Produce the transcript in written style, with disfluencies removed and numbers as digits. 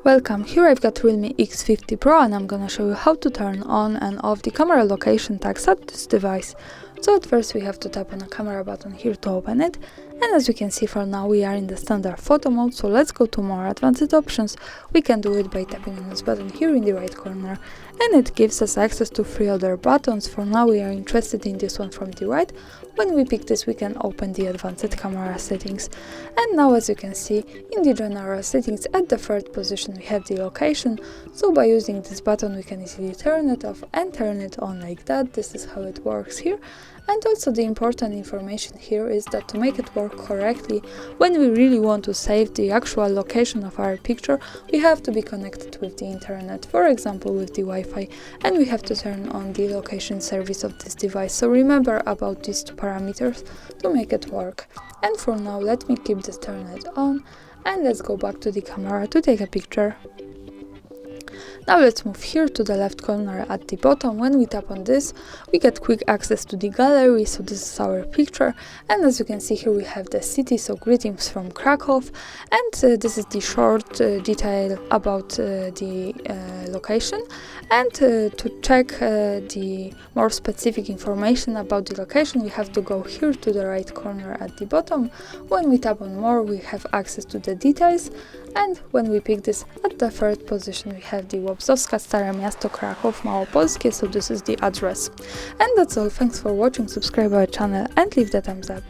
Welcome, here I've got REALME X50 Pro and I'm gonna show you how to turn on and off the camera location tags at this device. So at first we have to tap on the camera button here to open it, and as you can see for now we are in the standard photo mode, so let's go to more advanced options. We can do it by tapping on this button here in the right corner, and it gives us access to 3 other buttons. For now we are interested in this one from the right. When we pick this we can open the advanced camera settings, and now as you can see in the general settings at the 3rd position we have the location. So by using this button we can easily turn it off and turn it on like that. This is how it works here. And also the important information here is that to make it work correctly, when we really want to save the actual location of our picture, we have to be connected with the internet, for example with the Wi-Fi, and we have to turn on the location service of this device. So remember about these 2 parameters to make it work. And for now let me keep this turned on, and let's go back to the camera to take a picture. Now let's move here to the left corner at the bottom. When we tap on this, we get quick access to the gallery, so this is our picture, and as you can see here we have the city, so greetings from Krakow, and this is the short detail about the location. And to check the more specific information about the location, we have to go here to the right corner at the bottom. When we tap on more, we have access to the details, and when we pick this at the 3rd position we have the Łobzowska Stare Miasto Kraków Małopolskie, so this is the address. And that's all, thanks for watching, subscribe our channel and leave the thumbs up.